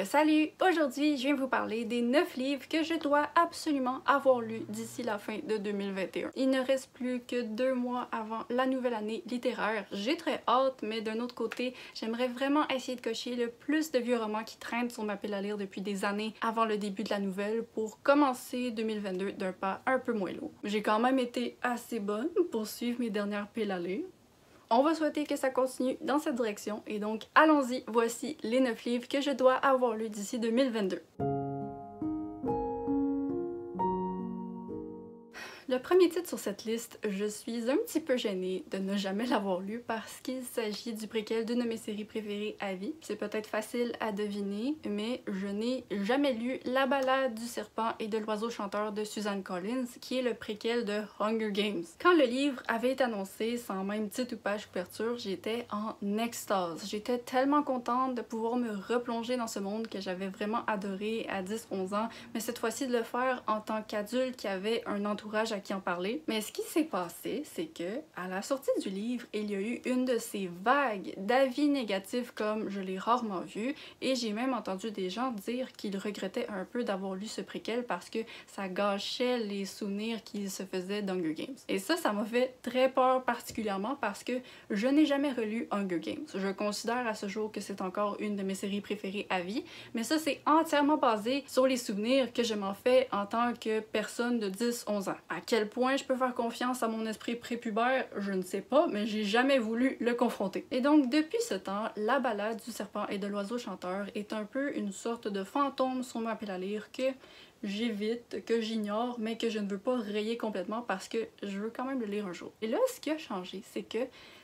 Salut! Aujourd'hui, je viens vous parler des 9 livres que je dois absolument avoir lus d'ici la fin de 2021. Il ne reste plus que 2 mois avant la nouvelle année littéraire. J'ai très hâte, mais d'un autre côté, j'aimerais vraiment essayer de cocher le plus de vieux romans qui traînent sur ma pile à lire depuis des années avant le début de la nouvelle pour commencer 2022 d'un pas un peu moins lourd. J'ai quand même été assez bonne pour suivre mes dernières piles à lire. On va souhaiter que ça continue dans cette direction et donc allons-y, voici les 9 livres que je dois avoir lus d'ici 2022. Le premier titre sur cette liste, je suis un petit peu gênée de ne jamais l'avoir lu parce qu'il s'agit du préquel d'une de mes séries préférées à vie. C'est peut-être facile à deviner, mais je n'ai jamais lu La Ballade du serpent et de l'oiseau chanteur de Suzanne Collins, qui est le préquel de Hunger Games. Quand le livre avait été annoncé, sans même titre ou page couverture, j'étais en extase. J'étais tellement contente de pouvoir me replonger dans ce monde que j'avais vraiment adoré à 10-11 ans, mais cette fois-ci de le faire en tant qu'adulte qui avait un entourage à qui en parler. Mais ce qui s'est passé, c'est que à la sortie du livre, il y a eu une de ces vagues d'avis négatifs comme je l'ai rarement vu, et j'ai même entendu des gens dire qu'ils regrettaient un peu d'avoir lu ce préquel parce que ça gâchait les souvenirs qu'ils se faisaient d'Hunger Games. Et ça m'a fait très peur particulièrement parce que je n'ai jamais relu Hunger Games. Je considère à ce jour que c'est encore une de mes séries préférées à vie, mais ça c'est entièrement basé sur les souvenirs que je m'en fais en tant que personne de 10-11 ans. À quel point je peux faire confiance à mon esprit prépubère, je ne sais pas, mais j'ai jamais voulu le confronter. Et donc, depuis ce temps, La Ballade du serpent et de l'oiseau chanteur est un peu une sorte de fantôme sur ma pile à lire que j'évite, que j'ignore, mais que je ne veux pas rayer complètement parce que je veux quand même le lire un jour. Et là, ce qui a changé, c'est que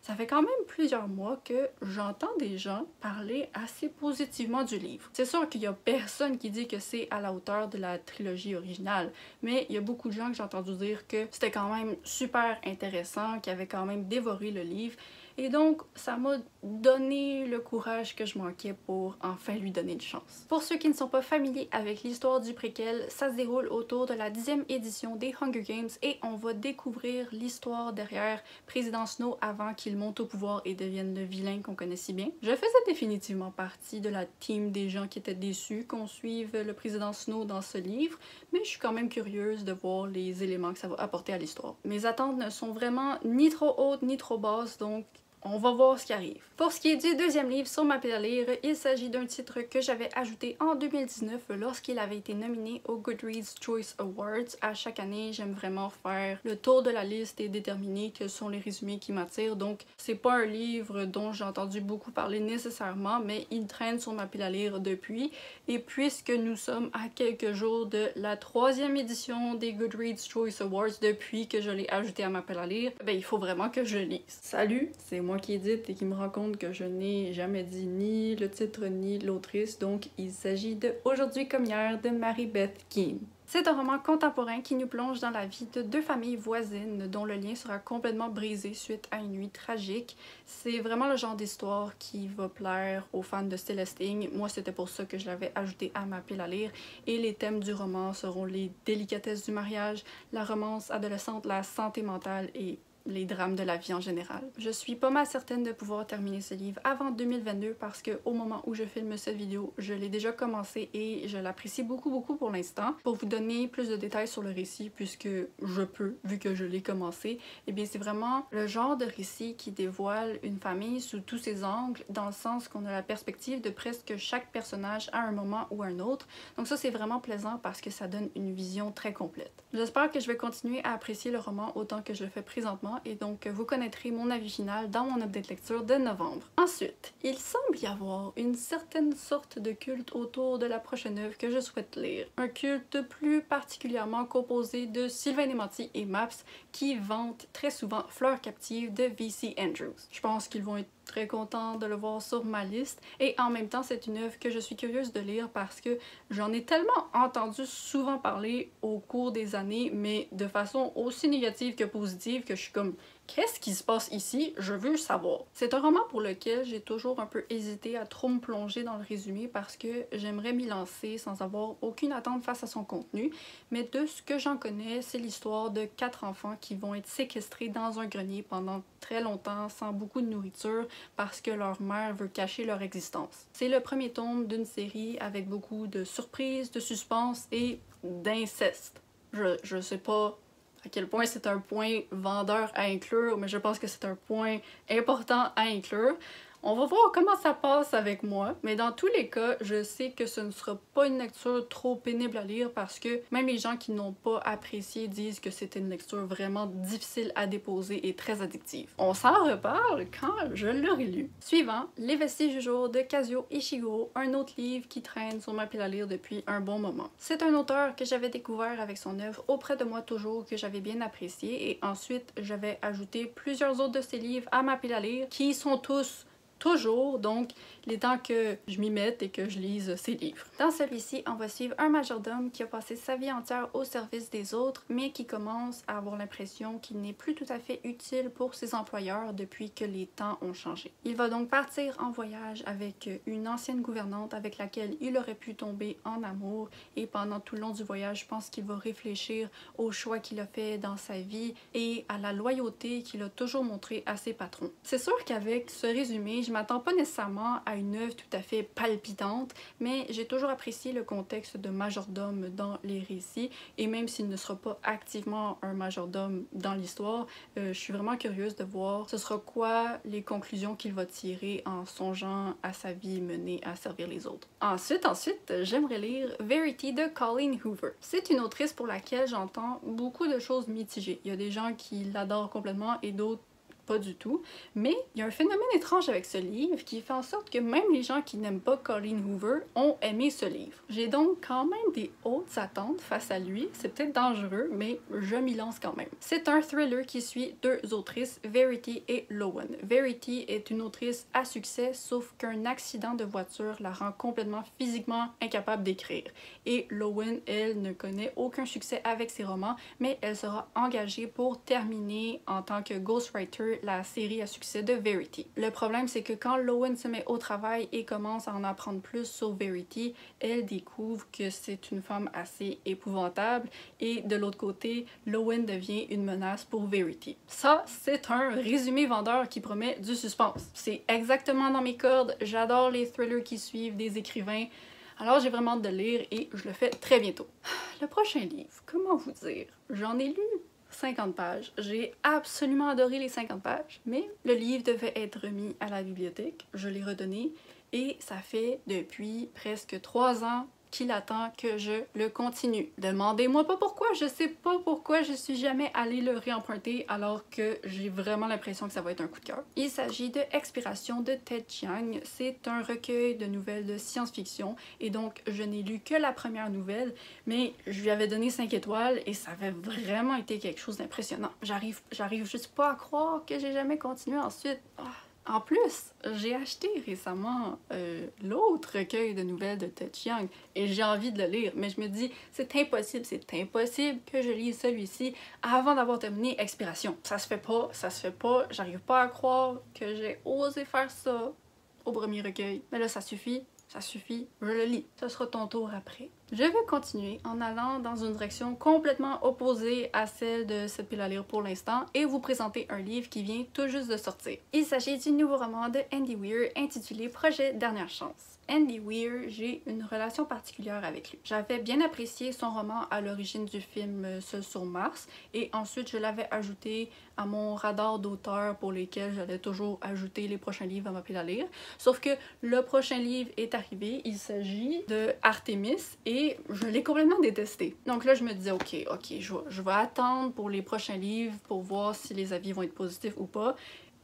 ça fait quand même plusieurs mois que j'entends des gens parler assez positivement du livre. C'est sûr qu'il y a personne qui dit que c'est à la hauteur de la trilogie originale, mais il y a beaucoup de gens que j'ai entendu dire que c'était quand même super intéressant, qu'ils avaient quand même dévoré le livre. Et donc, ça m'a donné le courage que je manquais pour enfin lui donner une chance. Pour ceux qui ne sont pas familiers avec l'histoire du préquel, ça se déroule autour de la 10e édition des Hunger Games et on va découvrir l'histoire derrière Président Snow avant qu'il monte au pouvoir et devienne le vilain qu'on connaît si bien. Je faisais définitivement partie de la team des gens qui étaient déçus qu'on suive le Président Snow dans ce livre, mais je suis quand même curieuse de voir les éléments que ça va apporter à l'histoire. Mes attentes ne sont vraiment ni trop hautes ni trop basses, donc on va voir ce qui arrive. Pour ce qui est du deuxième livre sur ma pile à lire, il s'agit d'un titre que j'avais ajouté en 2019 lorsqu'il avait été nominé au Goodreads Choice Awards. À chaque année, j'aime vraiment faire le tour de la liste et déterminer quels sont les résumés qui m'attirent. Donc, c'est pas un livre dont j'ai entendu beaucoup parler nécessairement, mais il traîne sur ma pile à lire depuis. Et puisque nous sommes à quelques jours de la 3e édition des Goodreads Choice Awards depuis que je l'ai ajouté à ma pile à lire, ben il faut vraiment que je lise. Salut, c'est moi qui édite et qui me rend compte que je n'ai jamais dit ni le titre ni l'autrice, donc il s'agit de Aujourd'hui comme hier de Mary-Beth Keane. C'est un roman contemporain qui nous plonge dans la vie de 2 familles voisines dont le lien sera complètement brisé suite à une nuit tragique. C'est vraiment le genre d'histoire qui va plaire aux fans de Celestine. Moi, c'était pour ça que je l'avais ajouté à ma pile à lire. Et les thèmes du roman seront les délicatesses du mariage, la romance adolescente, la santé mentale et les drames de la vie en général. Je suis pas mal certaine de pouvoir terminer ce livre avant 2022 parce que au moment où je filme cette vidéo, je l'ai déjà commencé et je l'apprécie beaucoup pour l'instant. Pour vous donner plus de détails sur le récit, puisque je peux, vu que je l'ai commencé, et bien c'est vraiment le genre de récit qui dévoile une famille sous tous ses angles, dans le sens qu'on a la perspective de presque chaque personnage à un moment ou à un autre. Donc ça c'est vraiment plaisant parce que ça donne une vision très complète. J'espère que je vais continuer à apprécier le roman autant que je le fais présentement, et donc vous connaîtrez mon avis final dans mon update lecture de novembre. Ensuite, il semble y avoir une certaine sorte de culte autour de la prochaine œuvre que je souhaite lire. Un culte plus particulièrement composé de Sylvain Desmenties et Maps qui vantent très souvent Fleur captive de V.C. Andrews. Je pense qu'ils vont être très contente de le voir sur ma liste et en même temps c'est une œuvre que je suis curieuse de lire parce que j'en ai tellement entendu souvent parler au cours des années mais de façon aussi négative que positive que je suis comme Qu'est-ce qui se passe ici? Je veux savoir. C'est un roman pour lequel j'ai toujours un peu hésité à trop me plonger dans le résumé parce que j'aimerais m'y lancer sans avoir aucune attente face à son contenu, mais de ce que j'en connais, c'est l'histoire de 4 enfants qui vont être séquestrés dans un grenier pendant très longtemps sans beaucoup de nourriture parce que leur mère veut cacher leur existence. C'est le premier tome d'une série avec beaucoup de surprises, de suspense et d'inceste. Je sais pas à quel point c'est un point vendeur à inclure, mais je pense que c'est un point important à inclure. On va voir comment ça passe avec moi, mais dans tous les cas, je sais que ce ne sera pas une lecture trop pénible à lire parce que même les gens qui n'ont pas apprécié disent que c'était une lecture vraiment difficile à déposer et très addictive. On s'en reparle quand je l'aurai lu. Suivant, Les Vestiges du jour de Kazuo Ishiguro, un autre livre qui traîne sur ma pile à lire depuis un bon moment. C'est un auteur que j'avais découvert avec son œuvre auprès de moi toujours, que j'avais bien apprécié, et ensuite j'avais ajouté plusieurs autres de ses livres à ma pile à lire qui sont tous toujours, donc il est temps que je m'y mette et que je lise ses livres. Dans celui-ci, on va suivre un majordome qui a passé sa vie entière au service des autres, mais qui commence à avoir l'impression qu'il n'est plus tout à fait utile pour ses employeurs depuis que les temps ont changé. Il va donc partir en voyage avec une ancienne gouvernante avec laquelle il aurait pu tomber en amour, et pendant tout le long du voyage, je pense qu'il va réfléchir aux choix qu'il a fait dans sa vie et à la loyauté qu'il a toujours montrée à ses patrons. C'est sûr qu'avec ce résumé, je m'attends pas nécessairement à une œuvre tout à fait palpitante, mais j'ai toujours apprécié le contexte de majordome dans les récits, et même s'il ne sera pas activement un majordome dans l'histoire, je suis vraiment curieuse de voir ce sera quoi les conclusions qu'il va tirer en songeant à sa vie menée à servir les autres. Ensuite, j'aimerais lire Verity de Colleen Hoover. C'est une autrice pour laquelle j'entends beaucoup de choses mitigées. Il y a des gens qui l'adorent complètement et d'autres pas du tout, mais il y a un phénomène étrange avec ce livre qui fait en sorte que même les gens qui n'aiment pas Colleen Hoover ont aimé ce livre. J'ai donc quand même des hautes attentes face à lui, c'est peut-être dangereux, mais je m'y lance quand même. C'est un thriller qui suit deux autrices, Verity et Lowen. Verity est une autrice à succès, sauf qu'un accident de voiture la rend complètement physiquement incapable d'écrire. Et Lowen, elle, ne connaît aucun succès avec ses romans, mais elle sera engagée pour terminer en tant que ghostwriter la série à succès de Verity. Le problème, c'est que quand Lowen se met au travail et commence à en apprendre plus sur Verity, elle découvre que c'est une femme assez épouvantable, et de l'autre côté, Lowen devient une menace pour Verity. Ça, c'est un résumé vendeur qui promet du suspense. C'est exactement dans mes cordes, j'adore les thrillers qui suivent des écrivains, alors j'ai vraiment hâte de lire et je le fais très bientôt. Le prochain livre, comment vous dire? J'en ai lu 50 pages. J'ai absolument adoré les 50 pages, mais le livre devait être remis à la bibliothèque. Je l'ai redonné et ça fait depuis presque 3 ans qu'il attend que je le continue. Demandez-moi pas pourquoi, je sais pas pourquoi je suis jamais allée le réemprunter alors que j'ai vraiment l'impression que ça va être un coup de cœur. Il s'agit de Expiration de Ted Chiang. C'est un recueil de nouvelles de science-fiction et donc je n'ai lu que la première nouvelle, mais je lui avais donné 5 étoiles et ça avait vraiment été quelque chose d'impressionnant. J'arrive juste pas à croire que j'ai jamais continué ensuite. En plus, j'ai acheté récemment l'autre recueil de nouvelles de Ted Chiang et j'ai envie de le lire, mais je me dis c'est impossible que je lise celui-ci avant d'avoir terminé Expiration. Ça se fait pas, j'arrive pas à croire que j'ai osé faire ça au premier recueil. Mais là, ça suffit, je le lis. Ce sera ton tour après. Je vais continuer en allant dans une direction complètement opposée à celle de cette pile à lire pour l'instant et vous présenter un livre qui vient tout juste de sortir. Il s'agit du nouveau roman de Andy Weir intitulé Projet Dernière Chance. Andy Weir, j'ai une relation particulière avec lui. J'avais bien apprécié son roman à l'origine du film Seul sur Mars et ensuite je l'avais ajouté à mon radar d'auteurs pour lesquels j'allais toujours ajouter les prochains livres à ma pile à lire. Sauf que le prochain livre est arrivé, il s'agit de Artemis et je l'ai complètement détesté. Donc là je me disais ok, je vais attendre pour les prochains livres pour voir si les avis vont être positifs ou pas.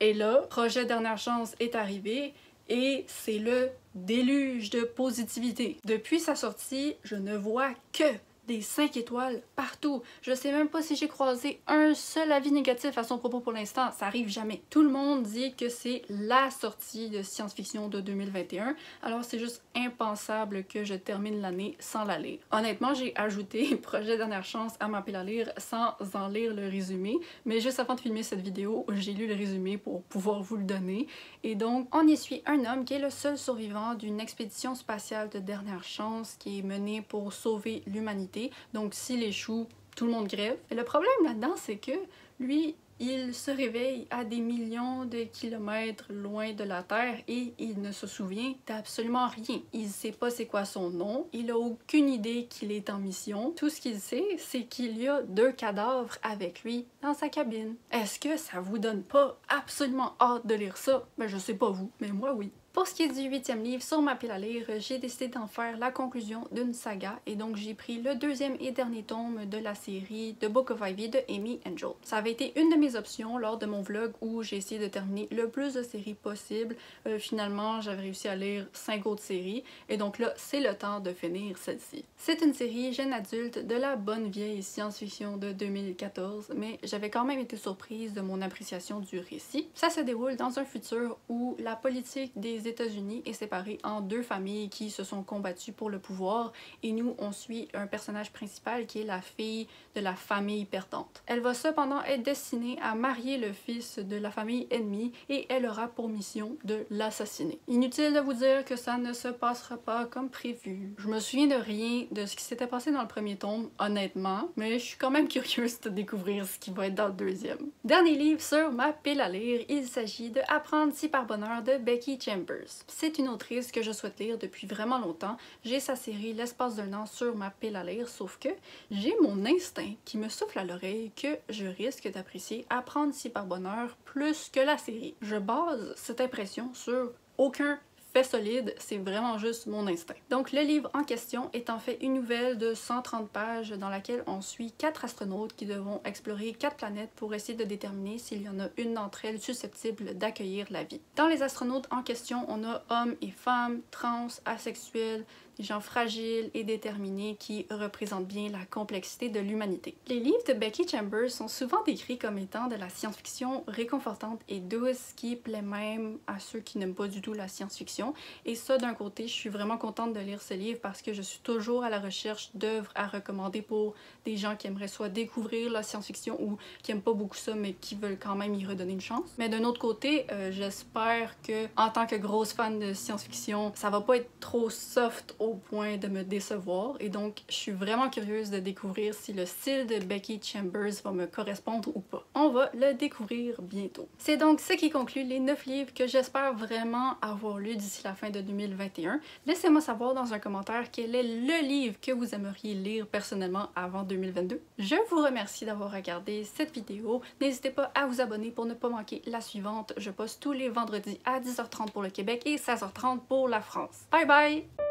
Et là, Projet Dernière Chance est arrivé et c'est le déluge de positivité. Depuis sa sortie, je ne vois que des 5 étoiles partout. Je sais même pas si j'ai croisé un seul avis négatif à son propos pour l'instant, ça arrive jamais. Tout le monde dit que c'est la sortie de science-fiction de 2021, alors c'est juste impensable que je termine l'année sans la lire. Honnêtement, j'ai ajouté Projet Dernière Chance à ma pile à lire sans en lire le résumé, mais juste avant de filmer cette vidéo, j'ai lu le résumé pour pouvoir vous le donner. Et donc, on y suit un homme qui est le seul survivant d'une expédition spatiale de dernière chance qui est menée pour sauver l'humanité. Donc, s'il échoue, tout le monde crève. Et le problème là-dedans, c'est que lui, il se réveille à des millions de kilomètres loin de la Terre et il ne se souvient d'absolument rien. Il sait pas c'est quoi son nom, il a aucune idée qu'il est en mission. Tout ce qu'il sait, c'est qu'il y a 2 cadavres avec lui dans sa cabine. Est-ce que ça vous donne pas absolument hâte de lire ça? Ben je sais pas vous, mais moi oui. Pour ce qui est du 8e livre sur ma pile à lire, j'ai décidé d'en faire la conclusion d'une saga et donc j'ai pris le 2e et dernier tome de la série The Book of Ivy de Amy Angel. Ça avait été une de mes options lors de mon vlog où j'ai essayé de terminer le plus de séries possible. Finalement, j'avais réussi à lire 5 autres séries et donc là, c'est le temps de finir celle-ci. C'est une série jeune adulte de la bonne vieille science-fiction de 2014, mais j'avais quand même été surprise de mon appréciation du récit. Ça se déroule dans un futur où la politique des États-Unis est séparée en 2 familles qui se sont combattues pour le pouvoir et nous on suit un personnage principal qui est la fille de la famille perdante. Elle va cependant être destinée à marier le fils de la famille ennemie et elle aura pour mission de l'assassiner. Inutile de vous dire que ça ne se passera pas comme prévu. Je me souviens de rien de ce qui s'était passé dans le premier tome, honnêtement, mais je suis quand même curieuse de découvrir ce qui va être dans le 2e. Dernier livre sur ma pile à lire, il s'agit de Apprendre si par bonheur de Becky Chambers. C'est une autrice que je souhaite lire depuis vraiment longtemps. J'ai sa série l'espace d'un an sur ma pile à lire, sauf que j'ai mon instinct qui me souffle à l'oreille que je risque d'apprécier Apprendre si par bonheur plus que la série. Je base cette impression sur aucun fait solide, c'est vraiment juste mon instinct. Donc le livre en question est en fait une nouvelle de 130 pages dans laquelle on suit 4 astronautes qui devront explorer 4 planètes pour essayer de déterminer s'il y en a une d'entre elles susceptible d'accueillir la vie. Dans les astronautes en question, on a hommes et femmes, trans, asexuels, des gens fragiles et déterminés qui représentent bien la complexité de l'humanité. Les livres de Becky Chambers sont souvent décrits comme étant de la science-fiction réconfortante et douce qui plaît même à ceux qui n'aiment pas du tout la science-fiction. Et ça, d'un côté, je suis vraiment contente de lire ce livre parce que je suis toujours à la recherche d'œuvres à recommander pour des gens qui aimeraient soit découvrir la science-fiction ou qui aiment pas beaucoup ça mais qui veulent quand même y redonner une chance. Mais d'un autre côté, j'espère que en tant que grosse fan de science-fiction, ça va pas être trop soft au point de me décevoir et donc je suis vraiment curieuse de découvrir si le style de Becky Chambers va me correspondre ou pas. On va le découvrir bientôt. C'est donc ce qui conclut les 9 livres que j'espère vraiment avoir lu d'ici la fin de 2021. Laissez-moi savoir dans un commentaire quel est le livre que vous aimeriez lire personnellement avant 2022. Je vous remercie d'avoir regardé cette vidéo. N'hésitez pas à vous abonner pour ne pas manquer la suivante. Je poste tous les vendredis à 10h30 pour le Québec et 16h30 pour la France. Bye bye!